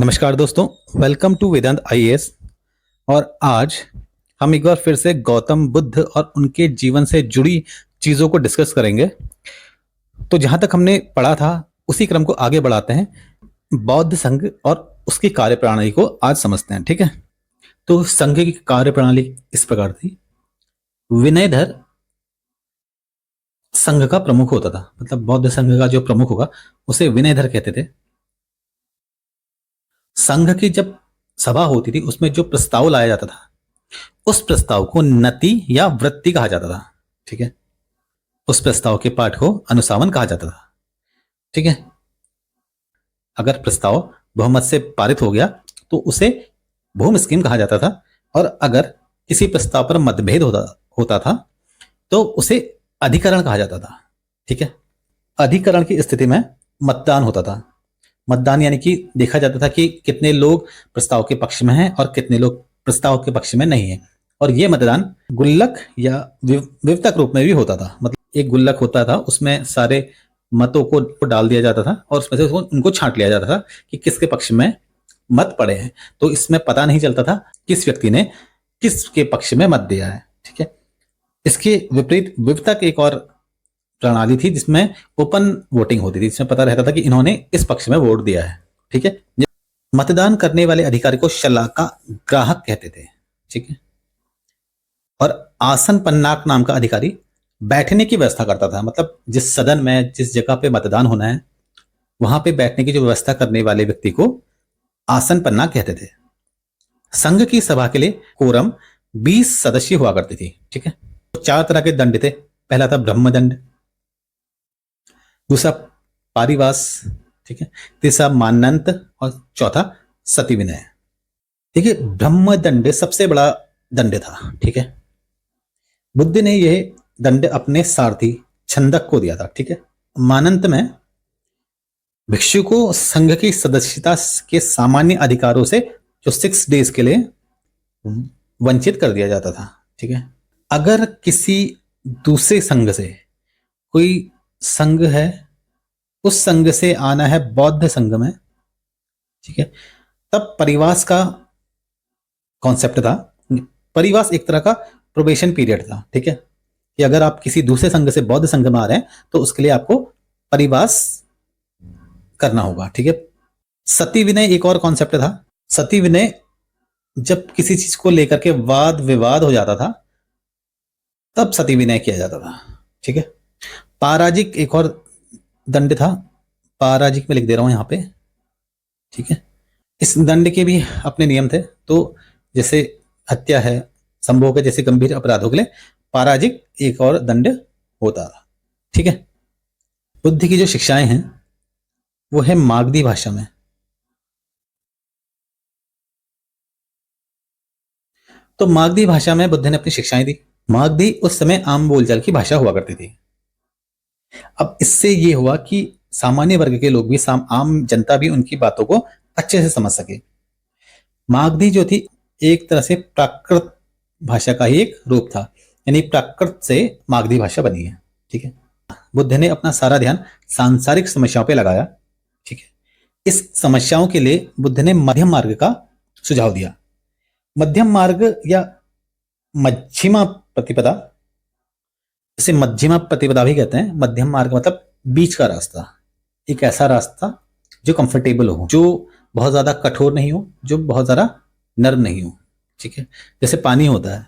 नमस्कार दोस्तों, welcome to Vedanta IAS. और आज हम एक बार फिर से गौतम बुद्ध और उनके जीवन से जुड़ी चीज़ों को डिस्कस करेंगे। तो जहाँ तक हमने पढ़ा था उसी क्रम को आगे बढ़ाते हैं। बौद्ध संघ और उसकी कार्यप्रणाली को आज समझते हैं, ठीक है। तो संघ की कार्यप्रणाली इस प्रकार थी। विनयधर संघ का प्रमुख होता था, मतलब बौद्ध संघ का जो प्रमुख होगा उसे विनयधर कहते थे। संघ की जब सभा होती थी उसमें जो प्रस्ताव लाया जाता था उस प्रस्ताव को नति या वृत्ति कहा जाता था, ठीक है। उस प्रस्ताव के पाठ को अनुसावन कहा जाता था, ठीक है। अगर प्रस्ताव बहुमत से पारित हो गया तो उसे भूम स्कीम कहा जाता था, और अगर किसी प्रस्ताव पर मतभेद होता था तो उसे अधिकरण कहा जाता था, ठीक है। अधिकरण की स्थिति में मतदान होता था। मतदान यानी कि देखा जाता था कि कितने लोग प्रस्ताव के पक्ष में हैं और कितने लोग प्रस्ताव के पक्ष में नहीं है। और यह मतदान गुल्लक या विवतक रूप में भी होता था। मतलब एक गुल्लक होता था, उसमें सारे मतों को डाल दिया जाता था और उसमें से उनको छांट लिया जाता था कि किसके पक्ष में मत पड़े हैं। तो इसमें पता नहीं चलता था किस व्यक्ति ने किसके पक्ष में मत दिया है, ठीक है। इसके विपरीत विवतक एक और प्रणाली थी जिसमें ओपन वोटिंग होती थी, जिसमें पता रहता था कि इन्होंने इस पक्ष में वोट दिया है, ठीक है। मतदान करने वाले अधिकारी को शलाका ग्राहक कहते थे, ठीक है। और आसन पन्नाक नाम का अधिकारी बैठने की व्यवस्था करता था। मतलब जिस सदन में जिस जगह पे मतदान होना है वहां पे बैठने की जो व्यवस्था करने वाले व्यक्ति को आसन पन्नाक कहते थे। संघ की सभा के लिए कोरम 20 सदस्य हुआ करती थी, ठीक है। तो 4 तरह के दंड थे। पहला था ब्रह्मदंड, दूसरा पारिवास, ठीक है, तीसरा मानंत और चौथा सती विनय। ठीक है, ब्रह्मदंड सबसे बड़ा दंड था, ठीक है। बुद्ध ने यह दंड अपने सारथी छंदक को दिया था, ठीक है। मानंत में भिक्षु को संघ की सदस्यता के सामान्य अधिकारों से जो 6 डेज के लिए वंचित कर दिया जाता था, ठीक है। अगर किसी दूसरे संघ से कोई संघ है, उस संघ से आना है बौद्ध संघ में, ठीक है, तब परिवास का कॉन्सेप्ट था। परिवास एक तरह का प्रोबेशन पीरियड था, ठीक है, कि अगर आप किसी दूसरे संघ से बौद्ध संघ में आ रहे हैं तो उसके लिए आपको परिवास करना होगा, ठीक है। सती विनय एक और कॉन्सेप्ट था। सती विनय जब किसी चीज को लेकर के वाद विवाद हो जाता था तब सती विनय किया जाता था, ठीक है। पराजिक एक और दंड था। पराजिक में लिख दे रहा हूं यहां पे, ठीक है। इस दंड के भी अपने नियम थे। तो जैसे हत्या है, संभोग है, जैसे गंभीर अपराधों के लिए पराजिक एक और दंड होता था, ठीक है। बुद्ध की जो शिक्षाएं हैं वो है मागधी भाषा में। तो मागधी भाषा में बुद्ध ने अपनी शिक्षाएं दी। मागधी उस समय आम बोलचाल की भाषा हुआ करती थी। अब इससे ये हुआ कि सामान्य वर्ग के लोग भी, आम जनता भी उनकी बातों को अच्छे से समझ सके। मागधी जो थी एक तरह से प्राकृत भाषा का ही एक रूप था, यानी प्राकृत से मागधी भाषा बनी है, ठीक है। बुद्ध ने अपना सारा ध्यान सांसारिक समस्याओं पे लगाया, ठीक है। इस समस्याओं के लिए बुद्ध ने मध्यम मार्ग का सुझाव दिया। मध्यम मार्ग या मध्यमा प्रतिपदा, इसे मध्यमा प्रतिपदा भी कहते हैं। मध्यम मार्ग मतलब बीच का रास्ता, एक ऐसा रास्ता जो कंफर्टेबल हो, जो बहुत ज्यादा कठोर नहीं हो, जो बहुत ज्यादा नर्म नहीं हो, ठीक है। जैसे पानी होता है,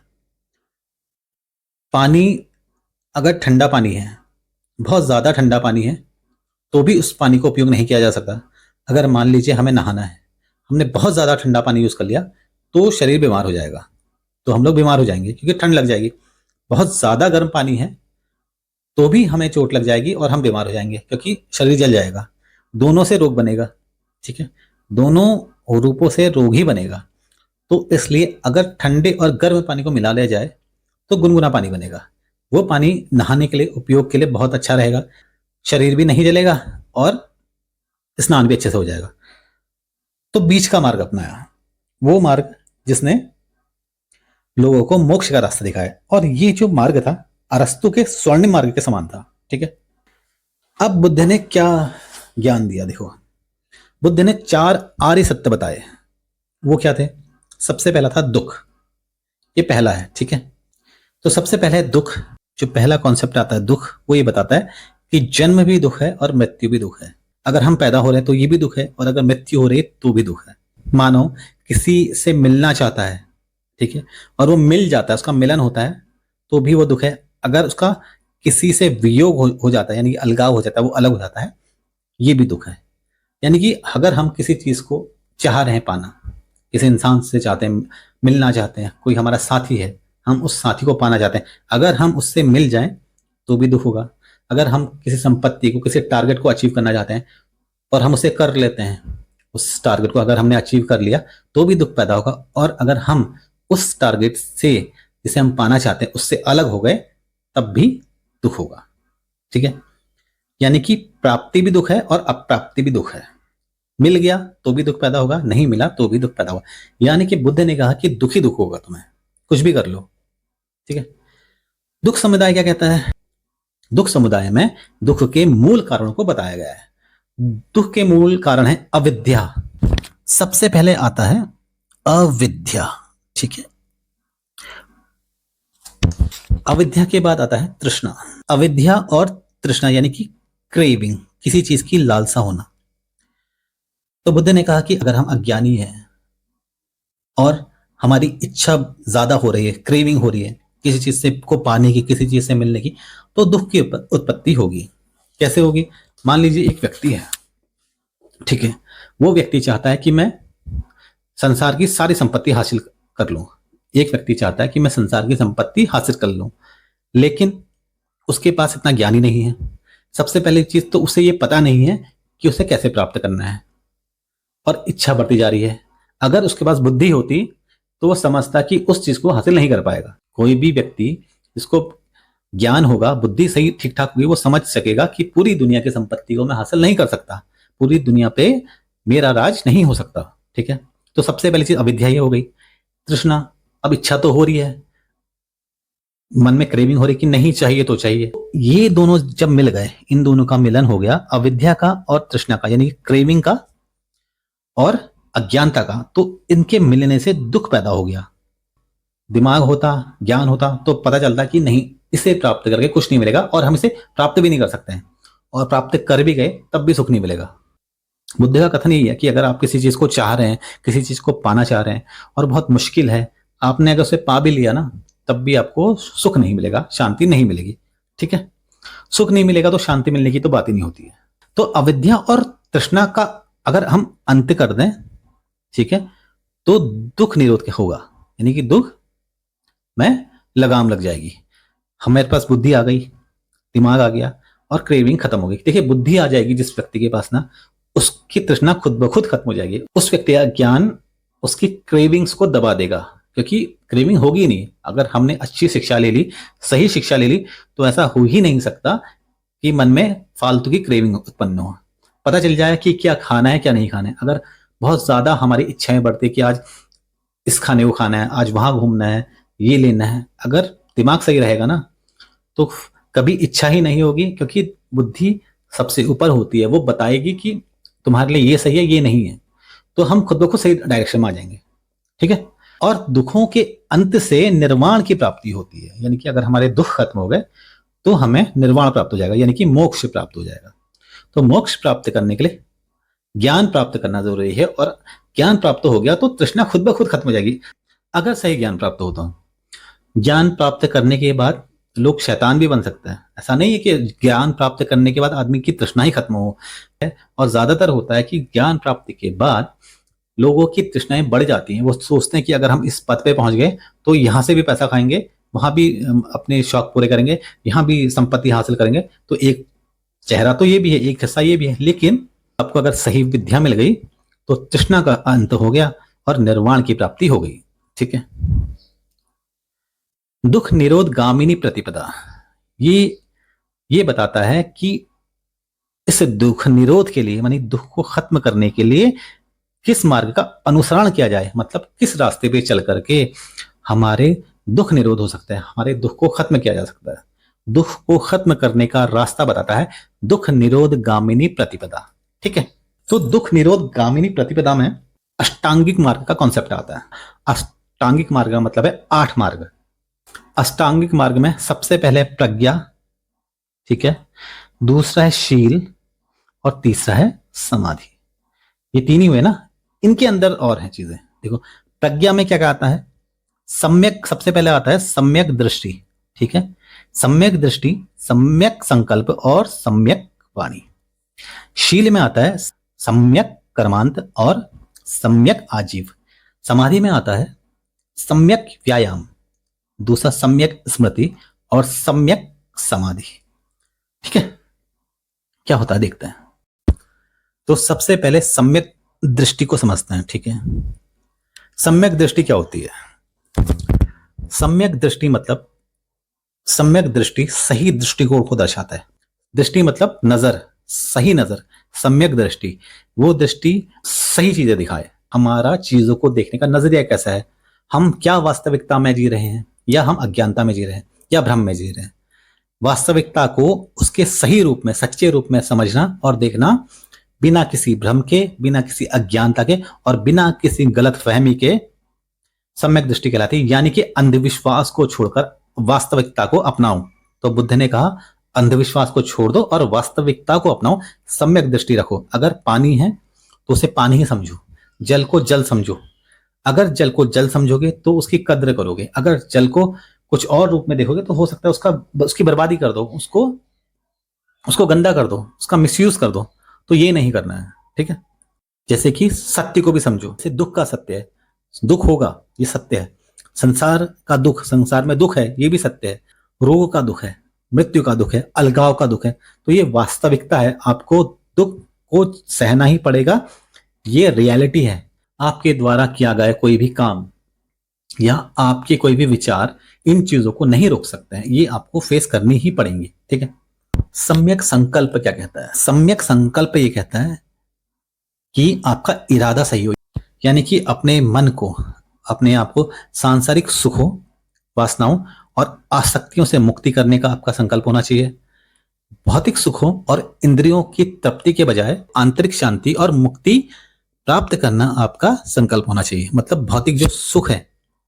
पानी अगर ठंडा पानी है, बहुत ज्यादा ठंडा पानी है, तो भी उस पानी को उपयोग नहीं किया जा सकता। अगर मान लीजिए हमें नहाना है, हमने बहुत ज्यादा ठंडा पानी यूज कर लिया तो शरीर बीमार हो जाएगा, तो हम लोग बीमार हो जाएंगे क्योंकि ठंड लग जाएगी। बहुत ज्यादा गर्म पानी है तो भी हमें चोट लग जाएगी और हम बीमार हो जाएंगे क्योंकि शरीर जल जाएगा। दोनों से रोग बनेगा, ठीक है, दोनों रूपों से रोग ही बनेगा। तो इसलिए अगर ठंडे और गर्म पानी को मिला लिया जाए तो गुनगुना पानी बनेगा। वो पानी नहाने के लिए, उपयोग के लिए बहुत अच्छा रहेगा, शरीर भी नहीं जलेगा और स्नान भी अच्छे से हो जाएगा। तो बीच का मार्ग अपनाया, वो मार्ग जिसने लोगों को मोक्ष का रास्ता दिखाया। और ये जो मार्ग था अरस्तु के स्वर्णिम मार्ग के समान था, ठीक है। अब बुद्ध ने क्या ज्ञान दिया, देखो। बुद्ध ने 4 आर्य सत्य बताए। वो क्या थे? सबसे पहला था दुख। ये पहला है, ठीक है। तो सबसे पहले है दुख। जो पहला कॉन्सेप्ट आता है दुख, वो ये बताता है कि जन्म भी दुख है और मृत्यु भी दुख है। अगर हम पैदा हो रहे हैं तो ये भी दुख है, और अगर मृत्यु हो रही है तो भी दुख है। मानो किसी से मिलना चाहता है, ठीक है, और वो मिल जाता है, उसका मिलन होता है, तो भी वो दुख है। अगर उसका किसी से वियोग हो जाता है, यानी कि अलगाव हो जाता है, वो अलग हो जाता है, ये भी दुख है। यानी कि अगर हम किसी चीज को चाह रहे हैं पाना, किसी इंसान से चाहते हैं, मिलना चाहते हैं, कोई हमारा साथी है, हम उस साथी को पाना चाहते हैं, अगर हम उससे मिल जाएं तो भी दुख होगा। अगर हम किसी संपत्ति को, किसी टारगेट को अचीव करना चाहते हैं और हम उसे कर लेते हैं, उस टारगेट को अगर हमने अचीव कर लिया तो भी दुख पैदा होगा। और अगर हम उस टारगेट से, जिसे हम पाना चाहते हैं, उससे अलग हो गए तब भी दुख होगा, ठीक है। यानी कि प्राप्ति भी दुख है और अप्राप्ति भी दुख है। मिल गया तो भी दुख पैदा होगा, नहीं मिला तो भी दुख पैदा होगा। यानी कि बुद्ध ने कहा कि दुख ही दुख होगा, तुम्हें कुछ भी कर लो, ठीक है। दुख समुदाय क्या कहता है? दुख समुदाय में दुख के मूल कारणों को बताया गया है। दुख के मूल कारण है अविद्या। सबसे पहले आता है अविद्या, ठीक है। अविद्या के बाद आता है तृष्णा। अविद्या और तृष्णा यानी कि क्रेविंग, किसी चीज की लालसा होना। तो बुद्ध ने कहा कि अगर हम अज्ञानी हैं और हमारी इच्छा ज्यादा हो रही है, क्रेविंग हो रही है किसी चीज से को पाने की, किसी चीज से मिलने की, तो दुख की उत्पत्ति होगी। कैसे होगी? मान लीजिए एक व्यक्ति है, ठीक है, वो व्यक्ति चाहता है कि मैं संसार की सारी संपत्ति हासिल कर लूं। एक व्यक्ति चाहता है कि मैं संसार की संपत्ति हासिल कर लूं, लेकिन उसके पास इतना ज्ञान ही नहीं है। सबसे पहली चीज तो उसे ये पता नहीं है कि उसे कैसे प्राप्त करना है, और इच्छा बढ़ती जा रही है। अगर उसके पास बुद्धि होती तो वो समझता कि उस चीज को हासिल नहीं कर पाएगा। कोई भी व्यक्ति जिसको ज्ञान होगा, बुद्धि सही ठीक ठाक हुई, वो समझ सकेगा कि पूरी दुनिया की संपत्ति को मैं हासिल नहीं कर सकता, पूरी दुनिया पे मेरा राज नहीं हो सकता, ठीक है। तो सबसे पहली चीज अविद्या ही हो गई। तृष्णा, अब इच्छा तो हो रही है, मन में क्रेविंग हो रही कि नहीं चाहिए तो चाहिए। ये दोनों जब मिल गए, इन दोनों का मिलन हो गया, अविद्या का और तृष्णा का, यानी क्रेविंग का और अज्ञानता का, तो इनके मिलने से दुख पैदा हो गया। दिमाग होता, ज्ञान होता, तो पता चलता कि नहीं, इसे प्राप्त करके कुछ नहीं मिलेगा और हम इसे प्राप्त भी नहीं कर सकते हैं, और प्राप्त कर भी गए तब भी सुख नहीं मिलेगा। बुद्ध का कथन यही है कि अगर आप किसी चीज को चाह रहे हैं, किसी चीज को पाना चाह रहे हैं और बहुत मुश्किल है, आपने अगर उसे पा भी लिया ना, तब भी आपको सुख नहीं मिलेगा, शांति नहीं मिलेगी, ठीक है। सुख नहीं मिलेगा तो शांति मिलने की तो बात ही नहीं होती है। तो अविद्या और तृष्णा का अगर हम अंत कर दें, ठीक है, तो दुख निरोध होगा, यानी कि दुख में लगाम लग जाएगी। हमारे पास बुद्धि आ गई, दिमाग आ गया और क्रेविंग खत्म हो गई। देखिए, बुद्धि आ जाएगी जिस व्यक्ति के पास ना, उसकी तृष्णा खुद ब खुद खत्म हो जाएगी। उस व्यक्ति का ज्ञान उसकी क्रेविंग्स को दबा देगा, क्योंकि क्रेविंग होगी नहीं। अगर हमने अच्छी शिक्षा ले ली, सही शिक्षा ले ली, तो ऐसा हो ही नहीं सकता कि मन में फालतू की क्रेविंग उत्पन्न हो। पता चल जाए कि क्या खाना है क्या नहीं खाना है। अगर बहुत ज्यादा हमारी इच्छाएं बढ़ती कि आज इस खाने को खाना है, आज वहां घूमना है, ये लेना है, अगर दिमाग सही रहेगा ना, तो कभी इच्छा ही नहीं होगी, क्योंकि बुद्धि सबसे ऊपर होती है, वो बताएगी कि तुम्हारे लिए ये सही है, ये नहीं है, तो हम खुद ब खुद सही डायरेक्शन में आ जाएंगे, ठीक है। और दुखों के अंत से निर्वाण की प्राप्ति होती है, यानी कि अगर हमारे दुख खत्म हो गए तो हमें निर्वाण प्राप्त हो जाएगा, यानी कि मोक्ष प्राप्त हो जाएगा। तो मोक्ष प्राप्त करने के लिए ज्ञान प्राप्त करना जरूरी है, और ज्ञान प्राप्त हो गया तो तृष्णा खुद ब खुद खत्म हो जाएगी, अगर सही ज्ञान प्राप्त हो तो। ज्ञान प्राप्त करने के बाद लोग शैतान भी बन सकते हैं। ऐसा नहीं है कि ज्ञान प्राप्त करने के बाद आदमी की तृष्णा ही खत्म हो, और ज्यादातर होता है कि ज्ञान प्राप्ति के बाद लोगों की तृष्णाएं बढ़ जाती हैं। वो सोचते हैं कि अगर हम इस पद पे पहुंच गए तो यहां से भी पैसा खाएंगे, वहां भी अपने शौक पूरे करेंगे, यहां भी संपत्ति हासिल करेंगे। तो एक चेहरा तो ये भी है, एक हिस्सा ये भी है, लेकिन आपको अगर सही विद्या मिल गई तो तृष्णा का अंत हो गया और निर्वाण की प्राप्ति हो गई, ठीक है। दुख निरोध गामिनी प्रतिपदा, ये बताता है कि इस दुख निरोध के लिए, मानी दुख को खत्म करने के लिए किस मार्ग का अनुसरण किया जाए, मतलब किस रास्ते पे चल करके हमारे दुख निरोध हो सकता है, हमारे दुख को खत्म किया जा सकता है। दुख को खत्म करने का रास्ता बताता है दुख निरोध गामिनी प्रतिपदा, ठीक है। तो दुख निरोध गामिनी प्रतिपदा में अष्टांगिक मार्ग का कॉन्सेप्ट आता है। अष्टांगिक मार्ग का मतलब है 8 मार्ग। अष्टांगिक मार्ग में सबसे पहले प्रज्ञा, ठीक है, दूसरा है शील और तीसरा है समाधि। ये तीन ही हुए ना, इनके अंदर और हैं चीजें। देखो प्रज्ञा में क्या आता है, सम्यक, सबसे पहले आता है सम्यक दृष्टि, ठीक है, सम्यक दृष्टि, सम्यक संकल्प और सम्यक वाणी। शील में आता है सम्यक कर्मांत और सम्यक आजीव। समाधि में आता है सम्यक व्यायाम, दूसरा सम्यक स्मृति और सम्यक समाधि। ठीक है, क्या होता है देखते हैं। तो सबसे पहले सम्यक दृष्टि को समझते हैं। ठीक है, सम्यक दृष्टि क्या होती है? सम्यक दृष्टि मतलब, सम्यक दृष्टि सही दृष्टिकोण को दर्शाता है। दृष्टि मतलब नजर, सही नजर। सम्यक दृष्टि वो दृष्टि सही चीजें दिखाए। हमारा चीजों को देखने का नजरिया कैसा है, हम क्या वास्तविकता में जी रहे हैं या हम अज्ञानता में जी रहे हैं या भ्रम में जी रहे हैं। वास्तविकता को उसके सही रूप में, सच्चे रूप में समझना और देखना, बिना किसी भ्रम के, बिना किसी अज्ञानता के और बिना किसी गलत फहमी के सम्यक दृष्टि कहलाती है। यानी कि अंधविश्वास को छोड़कर वास्तविकता को अपनाओ। तो बुद्ध ने कहा अंधविश्वास को छोड़ दो और वास्तविकता को अपनाओ, सम्यक दृष्टि रखो। अगर पानी है तो उसे पानी ही समझो, जल को जल समझो। अगर जल को जल समझोगे तो उसकी कद्र करोगे। अगर जल को कुछ और रूप में देखोगे तो हो सकता है उसकी बर्बादी कर दो, उसको गंदा कर दो, उसका मिसयूज कर दो। तो ये नहीं करना है। ठीक है, जैसे कि सत्य को भी समझो। जैसे दुख का सत्य है, दुख होगा, ये सत्य है। संसार का दुख, संसार में दुख है, ये भी सत्य है। रोग का दुख है, मृत्यु का दुख है, अलगाव का दुख है। तो ये वास्तविकता है, आपको दुख को सहना ही पड़ेगा। ये रियलिटी है। आपके द्वारा किया गया कोई भी काम या आपके कोई भी विचार इन चीजों को नहीं रोक सकते हैं, ये आपको फेस करनी ही पड़ेंगी। ठीक है, सम्यक संकल्प क्या कहता है? सम्यक संकल्प ये कहता है कि आपका इरादा सही हो, यानी कि अपने मन को, अपने आप को सांसारिक सुखों, वासनाओं और आसक्तियों से मुक्ति करने का आपका संकल्प होना चाहिए। भौतिक सुखों और इंद्रियों की तृप्ति के बजाय आंतरिक शांति और मुक्ति प्राप्त करना आपका संकल्प होना चाहिए। मतलब भौतिक जो सुख है,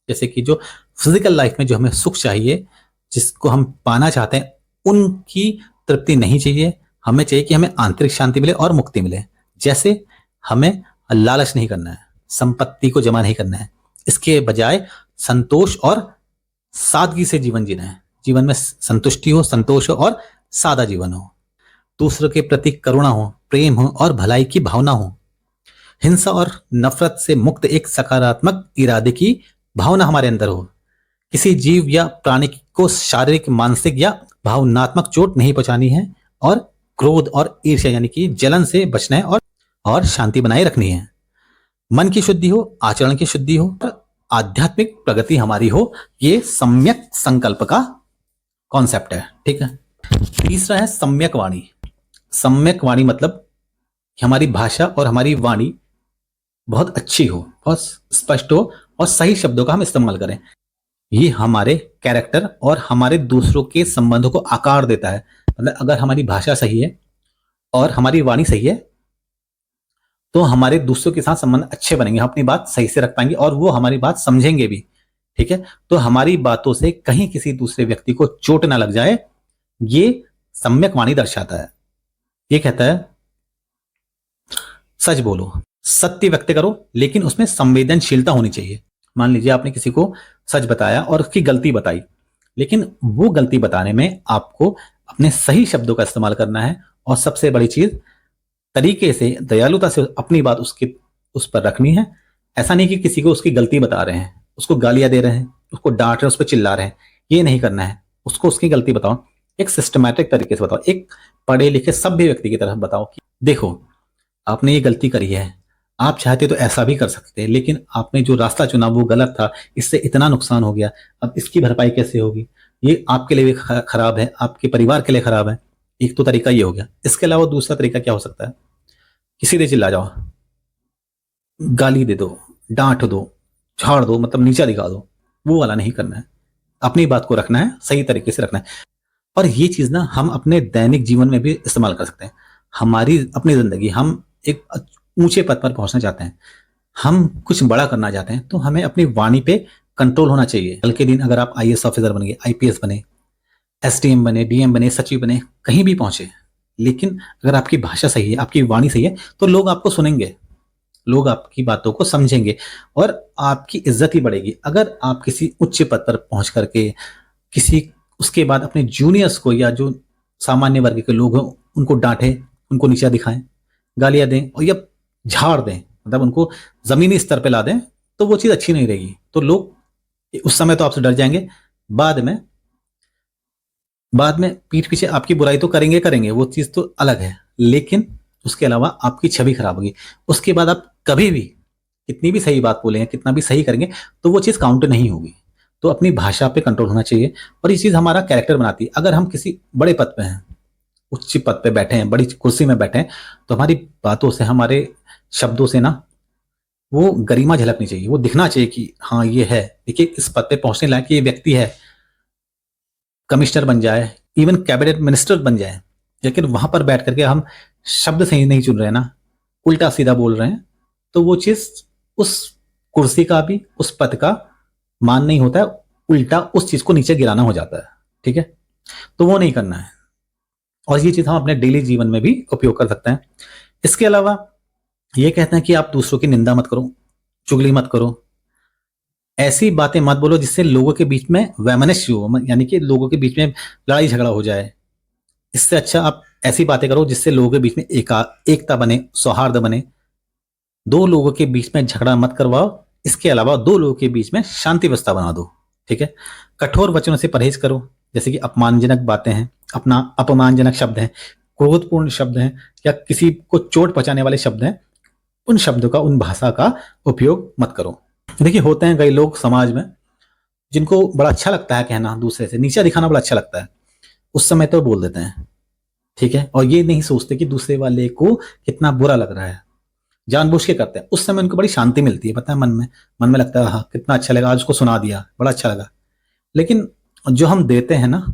जैसे कि जो फिजिकल लाइफ में जो हमें सुख चाहिए, जिसको हम पाना चाहते हैं, उनकी तृप्ति नहीं चाहिए। हमें चाहिए कि हमें आंतरिक शांति मिले और मुक्ति मिले। जैसे हमें लालच नहीं करना है, संपत्ति को जमा नहीं करना है, इसके बजाय संतोष और सादगी से जीवन जीना है। जीवन में संतुष्टि हो, संतोष हो और सादा जीवन हो। दूसरों के प्रति करुणा हो, प्रेम हो और भलाई की भावना हो। हिंसा और नफरत से मुक्त एक सकारात्मक इरादे की भावना हमारे अंदर हो। किसी जीव या प्राणी को शारीरिक, मानसिक या भावनात्मक चोट नहीं पहुंचानी है और क्रोध और ईर्ष्या यानी कि जलन से बचना है और शांति बनाए रखनी है। मन की शुद्धि हो, आचरण की शुद्धि हो और आध्यात्मिक प्रगति हमारी हो। ये सम्यक संकल्प का कॉन्सेप्ट है। ठीक है, तीसरा है सम्यक वाणी। सम्यक वाणी मतलब हमारी भाषा और हमारी वाणी बहुत अच्छी हो, बहुत स्पष्ट हो और सही शब्दों का हम इस्तेमाल करें। ये हमारे कैरेक्टर और हमारे दूसरों के संबंधों को आकार देता है। मतलब अगर हमारी भाषा सही है और हमारी वाणी सही है तो हमारे दूसरों के साथ संबंध अच्छे बनेंगे, हम अपनी बात सही से रख पाएंगे और वो हमारी बात समझेंगे भी। ठीक है, तो हमारी बातों से कहीं किसी दूसरे व्यक्ति को चोट ना लग जाए, ये सम्यक वाणी दर्शाता है। ये कहता है सच बोलो, सत्य व्यक्त करो, लेकिन उसमें संवेदनशीलता होनी चाहिए। मान लीजिए आपने किसी को सच बताया और उसकी गलती बताई, लेकिन वो गलती बताने में आपको अपने सही शब्दों का इस्तेमाल करना है और सबसे बड़ी चीज तरीके से, दयालुता से अपनी बात उस पर रखनी है। ऐसा नहीं कि किसी को उसकी गलती बता रहे हैं, उसको गालियां दे रहे हैं, उसको डांट रहे हैं, उस पर चिल्ला रहे हैं, ये नहीं करना है। उसको उसकी गलती बताओ, एक सिस्टमैटिक तरीके से बताओ, एक पढ़े लिखे सभ्य व्यक्ति की तरह बताओ कि देखो आपने ये गलती करी है, आप चाहते तो ऐसा भी कर सकते हैं, लेकिन आपने जो रास्ता चुना वो गलत था, इससे इतना नुकसान हो गया, अब इसकी भरपाई कैसे होगी? ये आपके लिए भी खराब है, आपके परिवार के लिए खराब है। एक तो तरीका ये हो गया। इसके अलावा दूसरा तरीका क्या हो सकता है? किसी से चिल्ला जाओ, गाली दे दो, डांट दो, झाड़ दो, मतलब नीचा दिखा दो, वो वाला नहीं करना है। अपनी बात को रखना है, सही तरीके से रखना है। और ये चीज ना हम अपने दैनिक जीवन में भी इस्तेमाल कर सकते हैं। हमारी अपनी जिंदगी, हम एक ऊंचे पद पर पहुंचना चाहते हैं, हम कुछ बड़ा करना चाहते हैं, तो हमें अपनी वाणी पे कंट्रोल होना चाहिए। कल के दिन अगर आप आईएएस ऑफिसर बन गए, आईपीएस बने, एसडीएम बने, डीएम बने, सचिव बने, कहीं भी पहुंचे, लेकिन अगर आपकी भाषा सही है, आपकी वाणी सही है, तो लोग आपको सुनेंगे, लोग आपकी बातों को समझेंगे और आपकी इज्जत ही बढ़ेगी। अगर आप किसी उच्च पद पर पहुंच करके किसी उसके बाद अपने जूनियर्स को या जो सामान्य वर्ग के लोग हैं उनको डांटें, उनको नीचा दिखाएं, गालियां दें और या झाड़ दें, मतलब उनको जमीनी स्तर पे ला दें, तो वो चीज अच्छी नहीं रहेगी। तो लोग उस समय तो आपसे डर जाएंगे, बाद में पीठ पीछे आपकी बुराई तो करेंगे करेंगे, वो चीज तो अलग है, लेकिन उसके अलावा आपकी छवि खराब होगी। उसके बाद आप कभी भी कितनी भी सही बात बोलेंगे, कितना भी सही करेंगे, तो वो चीज काउंट नहीं होगी। तो अपनी भाषा पे कंट्रोल होना चाहिए और ये चीज हमारा कैरेक्टर बनाती है। अगर हम किसी बड़े पद पे हैं, उच्च पद पे बैठे हैं, बड़ी कुर्सी में बैठे हैं, तो हमारी बातों से, हमारे शब्दों से ना वो गरिमा झलकनी चाहिए, वो दिखना चाहिए कि हाँ ये है, देखिए इस पद पे पहुंचने लायक ये व्यक्ति है, कमिश्नर बन जाए, इवन कैबिनेट मिनिस्टर बन जाए, लेकिन वहां पर बैठ करके हम शब्द सही नहीं चुन रहे हैं ना, उल्टा सीधा बोल रहे हैं, तो वो चीज उस कुर्सी का भी, उस पद का मान नहीं होता है, उल्टा उस चीज को नीचे गिराना हो जाता है। ठीक है, तो वो नहीं करना है और ये चीज हम अपने डेली जीवन में भी उपयोग कर सकते हैं। इसके अलावा ये कहते हैं कि आप दूसरों की निंदा मत करो, चुगली मत करो, ऐसी बातें मत बोलो जिससे लोगों के बीच में वैमनस्य हो, यानी कि लोगों के बीच में लड़ाई झगड़ा हो जाए। इससे अच्छा आप ऐसी बातें करो जिससे लोगों के बीच में एकता बने, सौहार्द बने। दो लोगों के बीच में झगड़ा मत करवाओ, इसके अलावा दो लोगों के बीच में शांति व्यवस्था बना दो। ठीक है, कठोर वचनों से परहेज करो, जैसे कि अपमानजनक बातें हैं, अपना अपमानजनक शब्द हैं, क्रोधपूर्ण शब्द हैं या किसी को चोट पहुंचाने वाले शब्द हैं, उन शब्दों का, उन भाषा का उपयोग मत करो। देखिए होते हैं कई लोग समाज में जिनको बड़ा अच्छा लगता है कहना, दूसरे से नीचा दिखाना बड़ा अच्छा लगता है, उस समय तो बोल देते हैं। ठीक है, और ये नहीं सोचते कि दूसरे वाले को कितना बुरा लग रहा है, जानबूझ के करते हैं। उस समय उनको बड़ी शांति मिलती है, पता है, मन में लगता है हाँ कितना अच्छा लगा, आज उसको सुना दिया, बड़ा अच्छा लगा। लेकिन जो हम देते हैं ना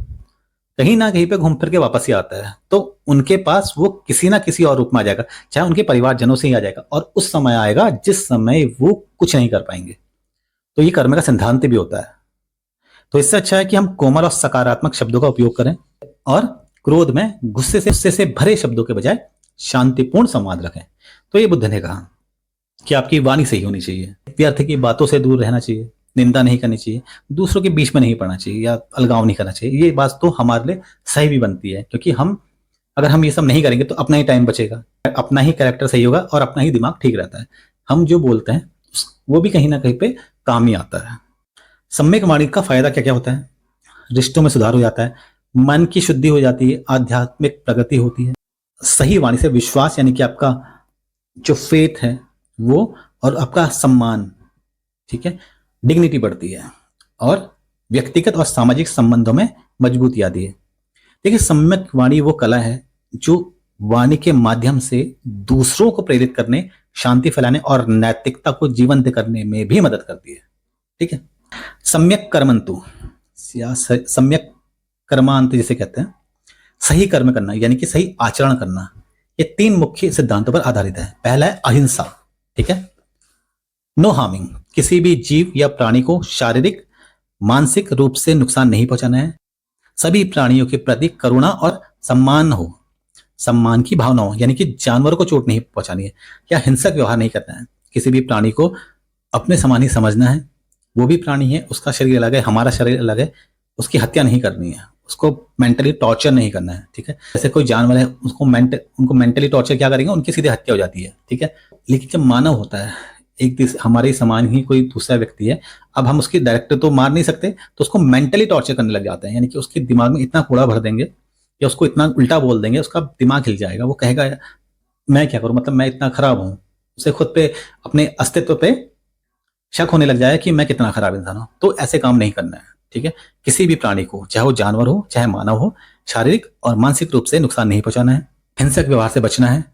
कहीं पे घूम फिर के वापस ही आता है, तो उनके पास वो किसी ना किसी और रूप में आ जाएगा, चाहे उनके परिवारजनों से ही आ जाएगा, और उस समय आएगा जिस समय वो कुछ नहीं कर पाएंगे। तो ये कर्म का सिद्धांत भी होता है। तो इससे अच्छा है कि हम कोमल और सकारात्मक शब्दों का उपयोग करें और क्रोध में गुस्से से भरे शब्दों के बजाय शांतिपूर्ण संवाद रखें। तो ये बुद्ध ने कहा कि आपकी वाणी सही होनी चाहिए, व्यर्थ की बातों से दूर रहना चाहिए, निंदा नहीं करनी चाहिए, दूसरों के बीच में नहीं पड़ना चाहिए या अलगाव नहीं करना चाहिए। ये बात तो हमारे लिए सही भी बनती है, क्योंकि अगर हम ये सब नहीं करेंगे तो अपना ही टाइम बचेगा, अपना ही कैरेक्टर सही होगा और अपना ही दिमाग ठीक रहता है। हम जो बोलते हैं वो भी कहीं ना कहीं पे काम ही आता है। सम्यक वाणी का फायदा क्या क्या होता है? रिश्तों में सुधार हो जाता है, मन की शुद्धि हो जाती है, आध्यात्मिक प्रगति होती है। सही वाणी से विश्वास, यानी कि आपका जो फेथ है वो, और आपका सम्मान, ठीक है, डिग्निटी बढ़ती है और व्यक्तिगत और सामाजिक संबंधों में मजबूती आती है। देखिए, सम्यक वाणी वो कला है जो वाणी के माध्यम से दूसरों को प्रेरित करने, शांति फैलाने और नैतिकता को जीवंत करने में भी मदद करती है। ठीक है, सम्यक कर्मंतु या सम्यक कर्मांत जिसे कहते हैं, सही कर्म करना यानी कि सही आचरण करना, ये तीन मुख्य सिद्धांतों पर आधारित है। पहला है अहिंसा, ठीक है, नो हार्मिंग, किसी भी जीव या प्राणी को शारीरिक मानसिक रूप से नुकसान नहीं पहुंचाना है। सभी प्राणियों के प्रति करुणा और सम्मान हो, सम्मान की भावना हो, यानी कि जानवरों को चोट नहीं पहुंचानी है या हिंसक व्यवहार नहीं करना है। किसी भी प्राणी को अपने समान ही समझना है, वो भी प्राणी है, उसका शरीर अलग है, हमारा शरीर अलग है, उसकी हत्या नहीं करनी है, उसको मेंटली टॉर्चर नहीं करना है। ठीक है, जैसे कोई जानवर है उनको मेंटली टॉर्चर क्या करेंगे, उनकी सीधे हत्या हो जाती है। ठीक है, लेकिन जब मानव होता है, एक हमारे समान ही कोई दूसरा व्यक्ति है, अब हम उसकी डायरेक्ट तो मार नहीं सकते, तो उसको मेंटली टॉर्चर करने लग जाते हैं, यानी कि उसके दिमाग में इतना कूड़ा भर देंगे या उसको इतना उल्टा बोल देंगे, उसका दिमाग हिल जाएगा, वो कहेगा मैं क्या करूं, मतलब मैं इतना खराब हूं, उसे खुद पे, अपने अस्तित्व पे शक होने लग जाए कि मैं कितना खराब इंसान हूं। तो ऐसे काम नहीं करना है। ठीक है, किसी भी प्राणी को, चाहे वो जानवर हो चाहे मानव हो, शारीरिक और मानसिक रूप से नुकसान नहीं पहुंचाना है, हिंसक व्यवहार से बचना है,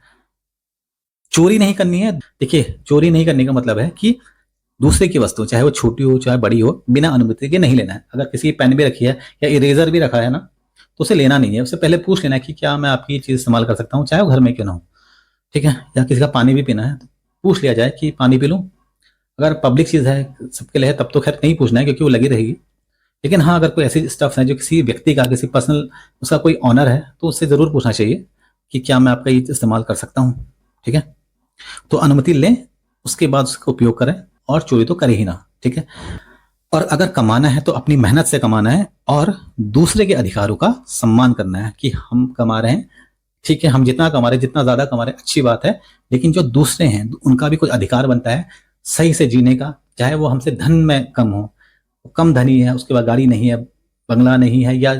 चोरी नहीं करनी है। देखिए, चोरी नहीं करने का मतलब है कि दूसरे की वस्तु, चाहे वो छोटी हो चाहे बड़ी हो, बिना अनुमति के नहीं लेना है। अगर किसी की पेन भी रखी है या इरेजर भी रखा है ना, तो उसे लेना नहीं है, उससे पहले पूछ लेना है कि क्या मैं आपकी चीज इस्तेमाल कर सकता हूँ, चाहे वो घर में क्यों ना हो। ठीक है, या किसी का पानी भी पीना है तो पूछ लिया जाए कि पानी पी लूं। अगर पब्लिक चीज़ है, सबके लिए है, तब तो खैर नहीं पूछना है क्योंकि वो लगी रहेगी। लेकिन हाँ, अगर कोई ऐसी स्टफ है जो किसी व्यक्ति का, किसी पर्सनल उसका कोई ऑनर है, तो उससे ज़रूर पूछना चाहिए कि क्या मैं आपका ये इस्तेमाल कर सकता हूँ। ठीक है, तो अनुमति लें, उसके बाद उसका उपयोग करें, और चोरी तो करें ही ना। ठीक है, और अगर कमाना है तो अपनी मेहनत से कमाना है और दूसरे के अधिकारों का सम्मान करना है कि हम कमा रहे हैं, ठीक है, हम जितना कमा रहे हैं, जितना ज्यादा कमा रहे हैं अच्छी बात है, लेकिन जो दूसरे हैं उनका भी कुछ अधिकार बनता है सही से जीने का, चाहे वो हमसे धन में कम हो, कम धनी है, उसके बाद गाड़ी नहीं है, बंगला नहीं है, या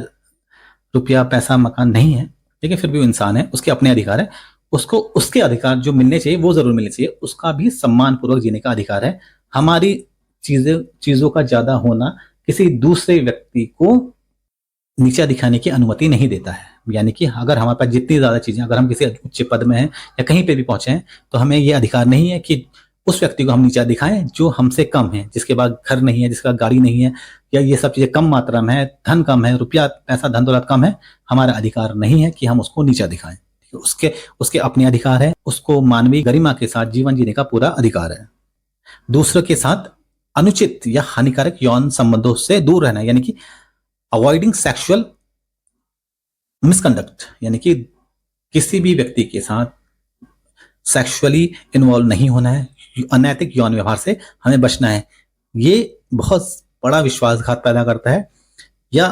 रुपया पैसा मकान नहीं है, लेकिन फिर भी वो इंसान है, उसके अपने अधिकार है, उसको उसके अधिकार जो मिलने चाहिए वो जरूर मिलने चाहिए, उसका भी सम्मान पूर्वक जीने का अधिकार है। हमारी चीजों का ज्यादा होना किसी दूसरे व्यक्ति को नीचा दिखाने की अनुमति नहीं देता है। यानी कि अगर हमारे पास जितनी ज्यादा चीजें, अगर हम किसी उच्च पद में हैं या कहीं पे भी पहुंचे हैं, तो हमें ये अधिकार नहीं है कि उस व्यक्ति को हम नीचा दिखाएं जो हमसे कम है, जिसके पास घर नहीं है, जिसका गाड़ी नहीं है, या ये सब चीजें कम मात्रा में है, धन कम है, रुपया पैसा धन दौलत कम है, हमारा अधिकार नहीं है कि हम उसको नीचा दिखाएं। उसके उसके अपने अधिकार है, उसको मानवीय गरिमा के साथ जीवन जीने का पूरा अधिकार है। दूसरों के साथ अनुचित या हानिकारक यौन संबंधों से दूर रहना, यानी कि अवॉइडिंग सेक्सुअल मिसकंडक्ट, यानी कि किसी भी व्यक्ति के साथ सेक्सुअली इन्वॉल्व नहीं होना है, अनैतिक यौन व्यवहार से हमें बचना है। ये बहुत बड़ा विश्वासघात पैदा करता है या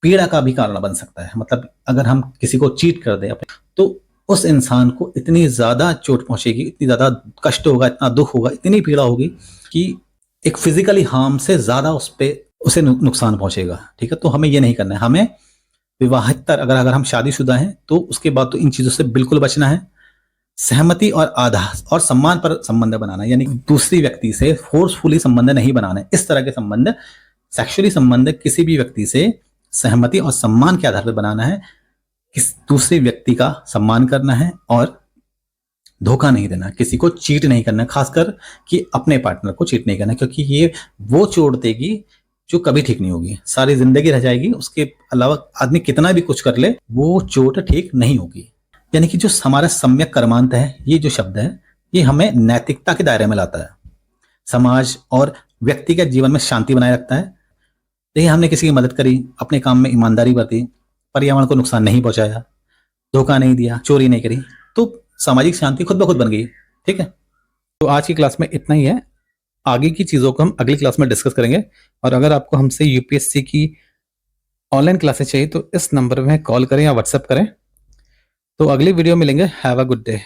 पीड़ा का भी कारण बन सकता है। मतलब अगर हम किसी को चीट कर दें तो उस इंसान को इतनी ज्यादा चोट पहुंचेगी, इतनी ज्यादा कष्ट होगा, इतना दुख होगा, इतनी पीड़ा होगी कि एक फिजिकली हार्म से ज्यादा उसे नुकसान पहुंचेगा। ठीक है, तो हमें ये नहीं करना है। हमें विवाहितर अगर हम शादीशुदा हैं तो उसके बाद तो इन चीजों से बिल्कुल बचना है। सहमति और आधार और सम्मान पर संबंध बनाना, यानी दूसरी व्यक्ति से फोर्सफुली संबंध नहीं बनाना है। इस तरह के संबंध, सेक्सुअली संबंध किसी भी व्यक्ति से सहमति और सम्मान के आधार पर बनाना है, किस दूसरे व्यक्ति का सम्मान करना है और धोखा नहीं देना, किसी को चीट नहीं करना, खासकर कि अपने पार्टनर को चीट नहीं करना, क्योंकि ये वो चोट देगी जो कभी ठीक नहीं होगी, सारी जिंदगी रह जाएगी। उसके अलावा आदमी कितना भी कुछ कर ले, वो चोट ठीक नहीं होगी। यानी कि जो हमारा सम्यक कर्मांत है, ये जो शब्द है, ये हमें नैतिकता के दायरे में लाता है, समाज और व्यक्तिगत जीवन में शांति बनाए रखता है। देखिए, हमने किसी की मदद करी, अपने काम में ईमानदारी बरती, पर्यावरण को नुकसान नहीं पहुंचाया, धोखा नहीं दिया, चोरी नहीं करी, तो सामाजिक शांति खुद ब खुद बन गई। ठीक है, तो आज की क्लास में इतना ही है। आगे की चीज़ों को हम अगली क्लास में डिस्कस करेंगे। और अगर आपको हमसे यूपीएससी की ऑनलाइन क्लासेस चाहिए तो इस नंबर में कॉल करें या व्हाट्सएप करें। तो अगली वीडियो मिलेंगे। Have a good day.